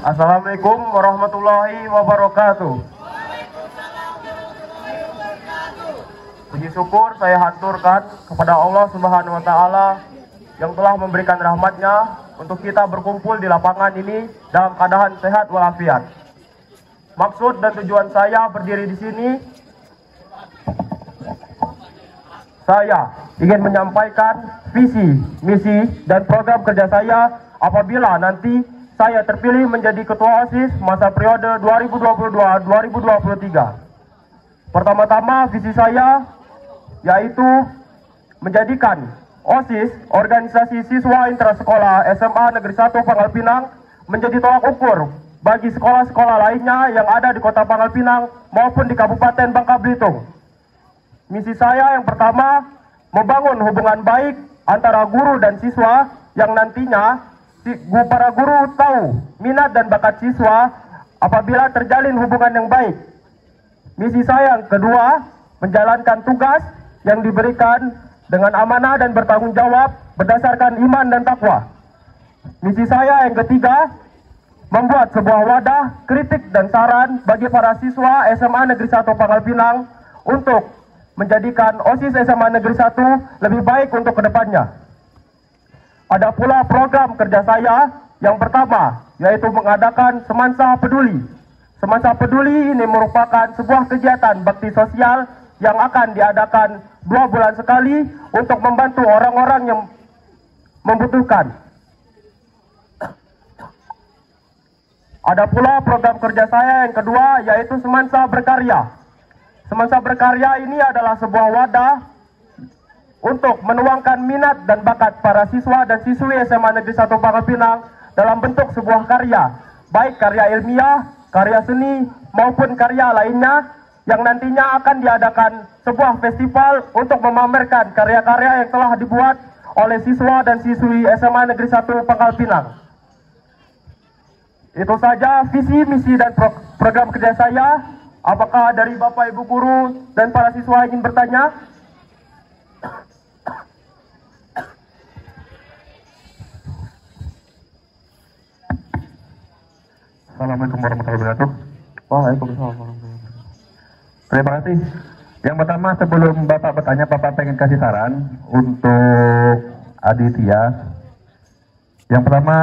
Assalamualaikum warahmatullahi wabarakatuh. Puji syukur saya haturkan kepada Allah Subhanahu wa Ta'ala yang telah memberikan rahmatnya untuk kita berkumpul di lapangan ini dalam keadaan sehat walafiat. Maksud dan tujuan saya berdiri di sini, saya ingin menyampaikan visi, misi, dan program kerja saya apabila nanti saya terpilih menjadi Ketua OSIS masa periode 2022-2023. Pertama-tama visi saya yaitu menjadikan OSIS, Organisasi Siswa Intrasekolah SMA Negeri 1 Pangkal Pinang, menjadi tolak ukur bagi sekolah-sekolah lainnya yang ada di Kota Pangkal Pinang maupun di Kabupaten Bangka Belitung. Misi saya yang pertama, membangun hubungan baik antara guru dan siswa yang nantinya para guru tahu minat dan bakat siswa apabila terjalin hubungan yang baik. Misi saya yang kedua, menjalankan tugas yang diberikan dengan amanah dan bertanggung jawab berdasarkan iman dan takwa. Misi saya yang ketiga, membuat sebuah wadah kritik dan saran bagi para siswa SMA Negeri 1 Pangkal Pinang untuk menjadikan OSIS SMA Negeri 1 lebih baik untuk kedepannya. Ada pula program kerja saya yang pertama, yaitu mengadakan Semansa Peduli. Semansa Peduli ini merupakan sebuah kegiatan bakti sosial yang akan diadakan 2 bulan sekali untuk membantu orang-orang yang membutuhkan. Ada pula program kerja saya yang kedua, yaitu Semansa Berkarya. Semansa Berkarya ini adalah sebuah wadah untuk menuangkan minat dan bakat para siswa dan siswi SMA Negeri 1 Pangkal Pinang dalam bentuk sebuah karya, baik karya ilmiah, karya seni, maupun karya lainnya yang nantinya akan diadakan sebuah festival untuk memamerkan karya-karya yang telah dibuat oleh siswa dan siswi SMA Negeri 1 Pangkal Pinang. Itu saja visi, misi, dan program kerja saya. Apakah dari Bapak Ibu guru dan para siswa ingin bertanya? Assalamualaikum warahmatullahi wabarakatuh. Waalaikumsalam warahmatullahi wabarakatuh. Terima kasih. Yang pertama, sebelum Bapak bertanya, Bapak pengen kasih saran untuk Aditya. Yang pertama,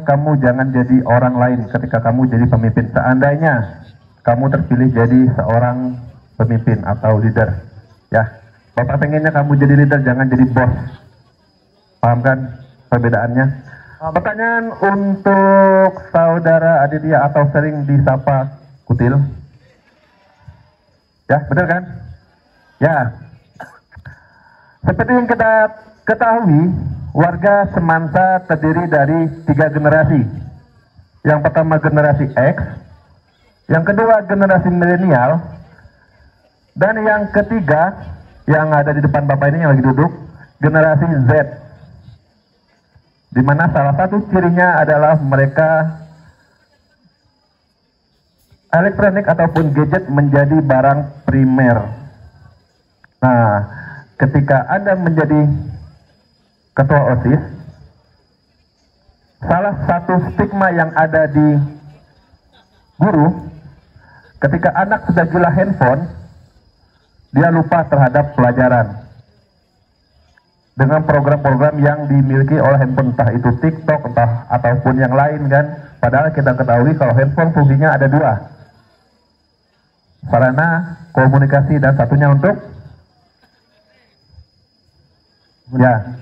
kamu jangan jadi orang lain ketika kamu jadi pemimpin. Seandainya kamu terpilih jadi seorang pemimpin atau leader, ya, Bapak pengennya kamu jadi leader, jangan jadi bos. Paham kan perbedaannya? Pertanyaan untuk saudara Aditya atau sering disapa Kutil. Ya, benar kan? Ya. Seperti yang kita ketahui, warga Semansa terdiri dari 3 generasi. Yang pertama generasi X, yang kedua generasi milenial, dan yang ketiga yang ada di depan Bapak ini yang lagi duduk, generasi Z. Di mana salah satu cirinya adalah mereka elektronik ataupun gadget menjadi barang primer. Nah, ketika Anda menjadi ketua OSIS, salah satu stigma yang ada di guru, ketika anak sudah gila handphone, dia lupa terhadap pelajaran. Dengan program-program yang dimiliki oleh handphone, entah itu TikTok, entah ataupun yang lain kan. Padahal kita ketahui kalau handphone fungsinya ada 2. Sarana komunikasi dan satunya untuk ya.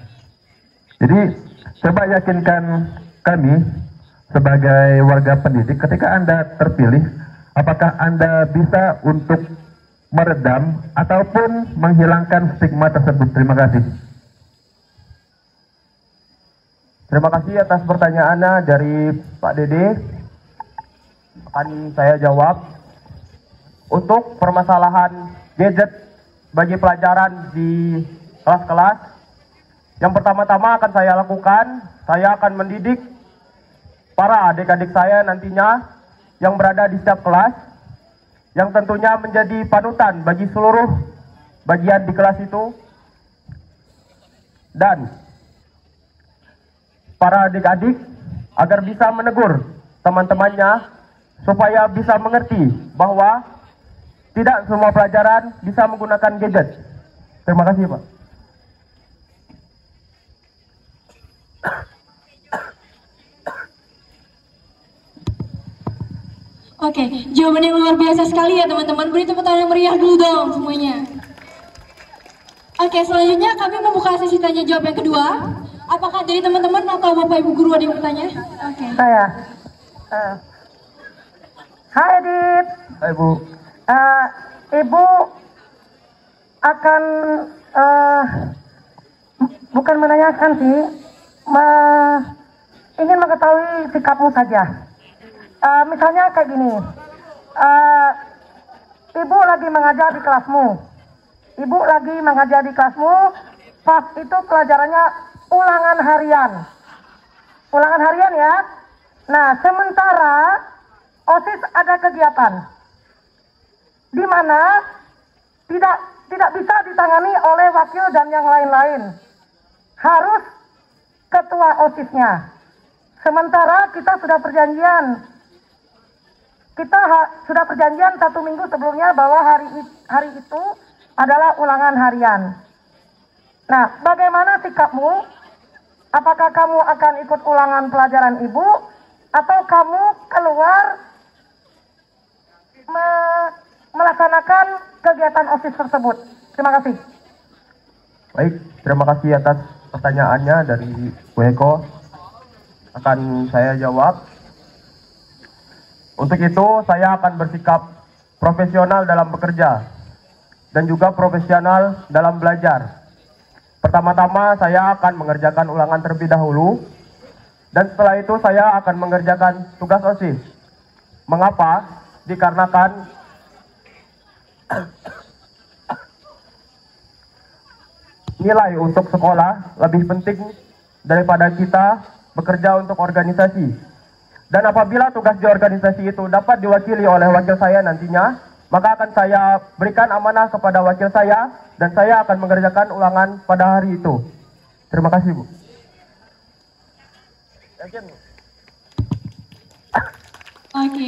Jadi coba yakinkan kami sebagai warga pendidik, ketika Anda terpilih, apakah Anda bisa untuk meredam ataupun menghilangkan stigma tersebut? Terima kasih. Terima kasih atas pertanyaannya dari Pak Dede. Akan saya jawab. Untuk permasalahan gadget bagi pelajaran di kelas-kelas, yang pertama-tama akan saya lakukan, saya akan mendidik para adik-adik saya nantinya yang berada di setiap kelas, yang tentunya menjadi panutan bagi seluruh bagian di kelas itu. Dan para adik-adik agar bisa menegur teman-temannya supaya bisa mengerti bahwa tidak semua pelajaran bisa menggunakan gadget. Terima kasih, Pak. Oke, jawabannya luar biasa sekali ya teman-teman. Beri tepuk tangan yang meriah dulu dong semuanya. Oke, selanjutnya kami membuka sesi tanya jawab yang kedua. Apakah dari teman-teman atau Bapak Ibu guru ada yang bertanya? Oke. Saya. Hai Adit. Hai, Bu. Ibu akan bukan menanyakan sih, ingin mengetahui sikapmu saja. Misalnya kayak gini, ibu lagi mengajar di kelasmu, pas itu pelajarannya ulangan harian ya. Nah, sementara OSIS ada kegiatan di mana tidak bisa ditangani oleh wakil dan yang lain-lain, harus ketua OSISnya. Sementara kita sudah perjanjian, satu minggu sebelumnya bahwa hari itu adalah ulangan harian. Nah, bagaimana sikapmu? Apakah kamu akan ikut ulangan pelajaran ibu, atau kamu keluar melaksanakan kegiatan OSIS tersebut? Terima kasih. Baik, terima kasih atas pertanyaannya dari Bu Eko. Akan saya jawab. Untuk itu, saya akan bersikap profesional dalam bekerja dan juga profesional dalam belajar. Pertama-tama, saya akan mengerjakan ulangan terlebih dahulu, dan setelah itu saya akan mengerjakan tugas OSIS. Mengapa? Dikarenakan nilai untuk sekolah lebih penting daripada kita bekerja untuk organisasi. Dan apabila tugas di organisasi itu dapat diwakili oleh wakil saya nantinya, maka akan saya berikan amanah kepada wakil saya, dan saya akan mengerjakan ulangan pada hari itu. Terima kasih, Bu. Oke.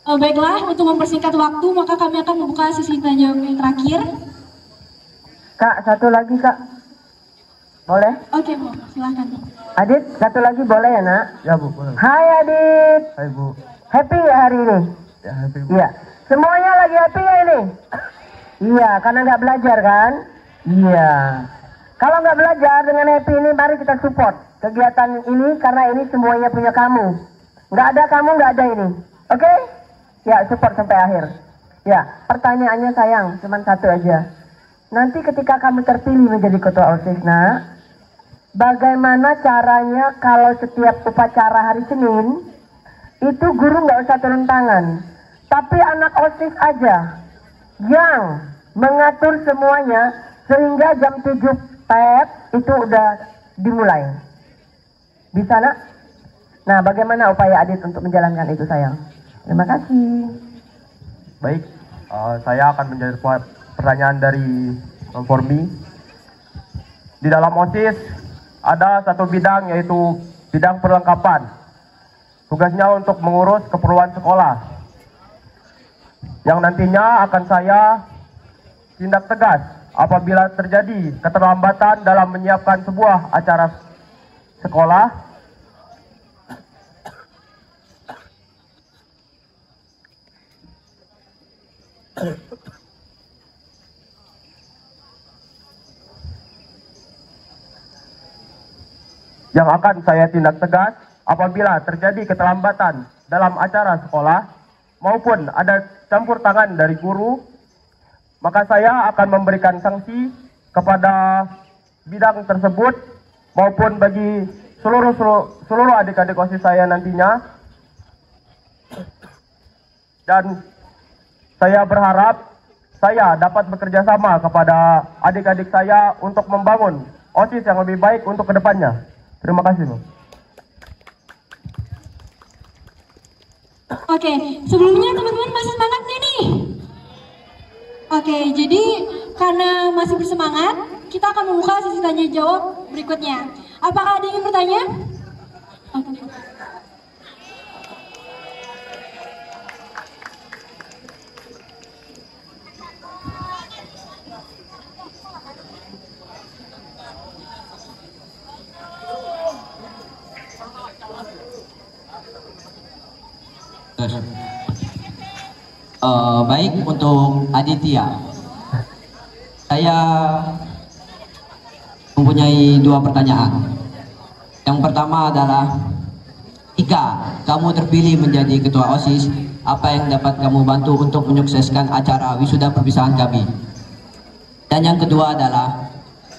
Baiklah, untuk mempersingkat waktu, maka kami akan membuka sesi tanya jawab yang terakhir. Kak, satu lagi Kak. Boleh? Oke, Bu, silahkan. Adit, satu lagi boleh ya nak? Ya, Bu. Boleh. Hai Adit. Hai, Bu. Happy ya hari ini? Ya, happy, Bu. Iya. Semuanya lagi happy ya ini? Iya, karena nggak belajar kan? Iya. Kalau nggak belajar dengan happy ini, mari kita support kegiatan ini, karena ini semuanya punya kamu. Nggak ada kamu, nggak ada ini. Oke? Ya, support sampai akhir. Ya, pertanyaannya sayang, cuma satu aja. Nanti ketika kamu terpilih menjadi ketua OSIS, nak, bagaimana caranya kalau setiap upacara hari Senin, itu guru nggak usah turun tangan, tapi anak OSIS aja yang mengatur semuanya, sehingga jam 7 PET itu udah dimulai. Bisa nak? Nah, bagaimana upaya Adit untuk menjalankan itu sayang? Terima kasih. Baik, saya akan menjawab pertanyaan dari Formi. Di dalam OSIS ada satu bidang, yaitu bidang perlengkapan. Tugasnya untuk mengurus keperluan sekolah, yang nantinya akan saya tindak tegas apabila terjadi keterlambatan dalam menyiapkan sebuah acara sekolah. Yang akan saya tindak tegas apabila terjadi keterlambatan dalam acara sekolah maupun ada campur tangan dari guru, maka saya akan memberikan sanksi kepada bidang tersebut maupun bagi seluruh adik-adik OSIS saya nantinya. Dan saya berharap saya dapat bekerja sama kepada adik-adik saya untuk membangun OSIS yang lebih baik untuk kedepannya. Terima kasih, Bu. Oke, sebelumnya teman-teman masih semangat nggak nih? Oke, jadi karena masih bersemangat, kita akan membuka sesi tanya jawab berikutnya. Apakah ada yang ingin bertanya? Oke. Baik, untuk Aditya, saya mempunyai dua pertanyaan. Yang pertama adalah, jika kamu terpilih menjadi ketua OSIS, apa yang dapat kamu bantu untuk menyukseskan acara wisuda perpisahan kami? Dan yang kedua adalah,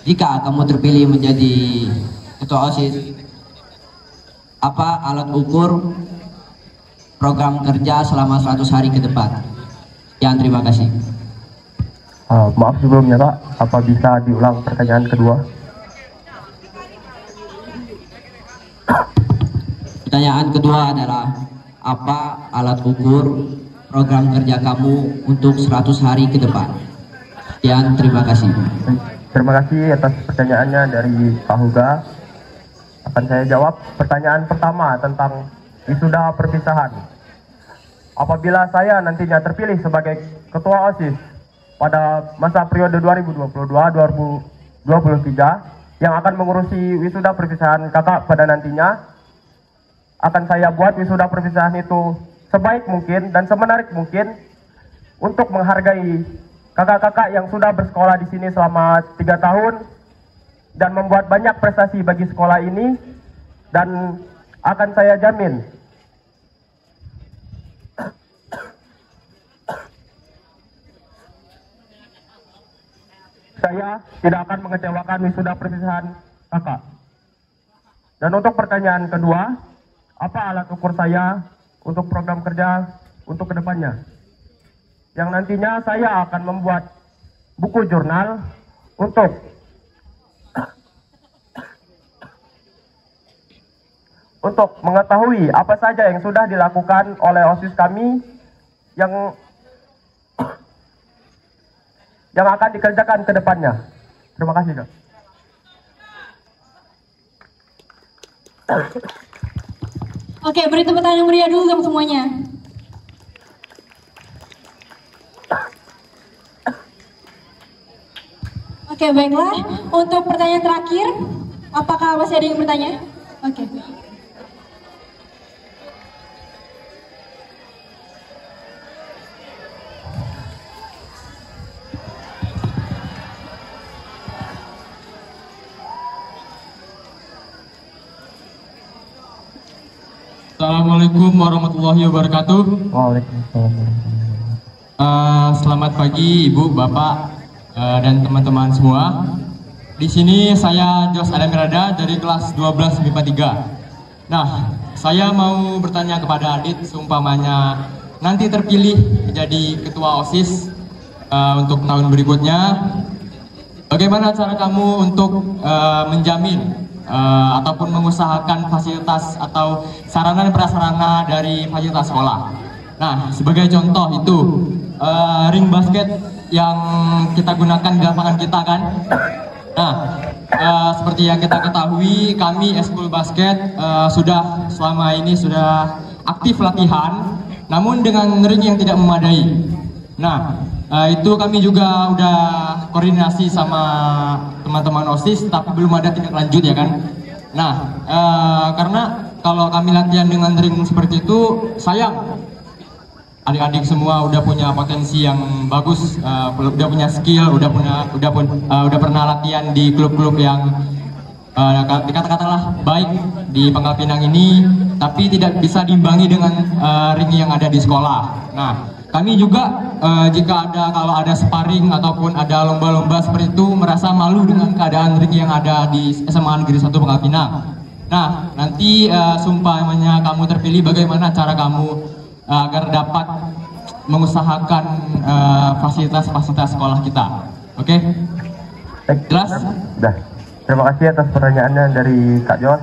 jika kamu terpilih menjadi ketua OSIS, apa alat ukur program kerja selama 100 hari ke depan? Sekian, terima kasih. Maaf sebelumnya Pak, apa bisa diulang pertanyaan kedua? Pertanyaan kedua adalah, apa alat ukur program kerja kamu untuk 100 hari ke depan? Sekian, terima kasih. Terima kasih atas pertanyaannya dari Pak Huga. Akan saya jawab pertanyaan pertama tentang wisuda perpisahan. Apabila saya nantinya terpilih sebagai ketua OSIS pada masa periode 2022-2023 yang akan mengurusi wisuda perpisahan kakak pada nantinya, akan saya buat wisuda perpisahan itu sebaik mungkin dan semenarik mungkin untuk menghargai kakak-kakak yang sudah bersekolah di sini selama 3 tahun dan membuat banyak prestasi bagi sekolah ini, dan akan saya jamin saya tidak akan mengecewakan wisuda perpisahan kakak. Dan untuk pertanyaan kedua, apa alat ukur saya untuk program kerja untuk kedepannya? Yang nantinya saya akan membuat buku jurnal untuk mengetahui apa saja yang sudah dilakukan oleh OSIS kami yang akan dikerjakan ke depannya. Terima kasih, Kak. Oke, beri tepuk tangan yang meriah dulu dong semuanya. Oke, baiklah. Untuk pertanyaan terakhir, apakah masih ada yang bertanya? Oke. Assalamualaikum warahmatullahi wabarakatuh. Waalaikumsalam. Selamat pagi Ibu, Bapak, dan teman-teman semua. Di sini saya Jos Adamirada dari kelas 12 MIPA 3. Nah, saya mau bertanya kepada Adit, seumpamanya nanti terpilih menjadi ketua OSIS untuk tahun berikutnya, bagaimana cara kamu untuk menjamin ataupun mengusahakan fasilitas atau sarana dan prasarana dari fasilitas sekolah? Nah, sebagai contoh itu ring basket yang kita gunakan di lapangan kita kan. Nah, seperti yang kita ketahui, kami Eskul Basket sudah selama ini sudah aktif latihan, namun dengan ring yang tidak memadai. Nah, itu kami juga udah koordinasi sama teman-teman OSIS, tapi belum ada tindak lanjut ya kan. Nah, karena kalau kami latihan dengan ring seperti itu, sayang adik-adik semua udah punya potensi yang bagus, udah punya skill, udah pernah latihan di klub-klub yang katakanlah baik di Pangkal Pinang ini, tapi tidak bisa diimbangi dengan ring yang ada di sekolah. Nah, kami juga kalau ada sparring ataupun ada lomba-lomba seperti itu merasa malu dengan keadaan ring yang ada di SMA Negeri 1 Pangkal Pinang. Nah, nanti seumpamanya kamu terpilih, bagaimana cara kamu agar dapat mengusahakan fasilitas-fasilitas sekolah kita? Oke? Jelas? Dah. Terima kasih atas pertanyaannya dari Kak Jos.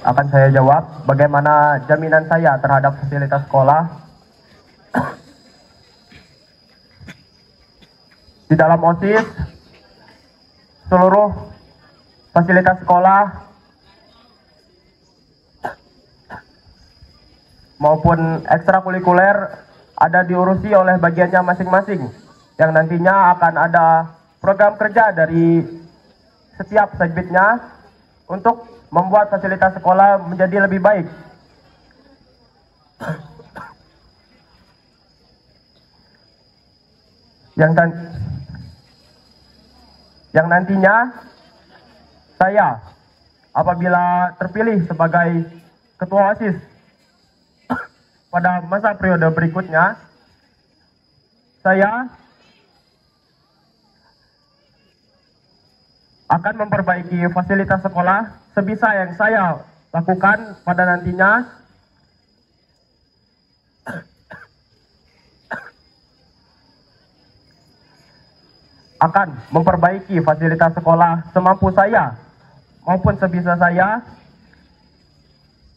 Akan saya jawab bagaimana jaminan saya terhadap fasilitas sekolah. Di dalam OSIS, seluruh fasilitas sekolah maupun ekstrakurikuler ada diurusi oleh bagiannya masing-masing, yang nantinya akan ada program kerja dari setiap segbitnya untuk membuat fasilitas sekolah menjadi lebih baik. Yang nantinya saya apabila terpilih sebagai ketua OSIS pada masa periode berikutnya, saya akan memperbaiki fasilitas sekolah sebisa yang saya lakukan pada nantinya. Akan memperbaiki fasilitas sekolah semampu saya maupun sebisa saya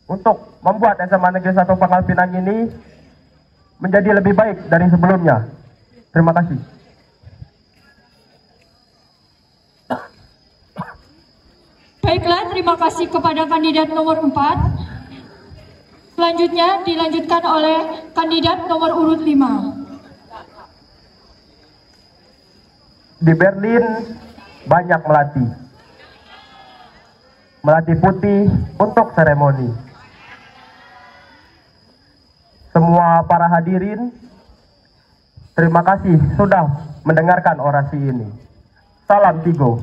untuk membuat SMA Negeri 1 Pangkal Pinang ini menjadi lebih baik dari sebelumnya. Terima kasih. Baiklah, terima kasih kepada kandidat nomor 4. Selanjutnya dilanjutkan oleh kandidat nomor urut 5. Di Berlin banyak melatih putih untuk seremoni. Semua para hadirin, terima kasih sudah mendengarkan orasi ini. Salam Tigo.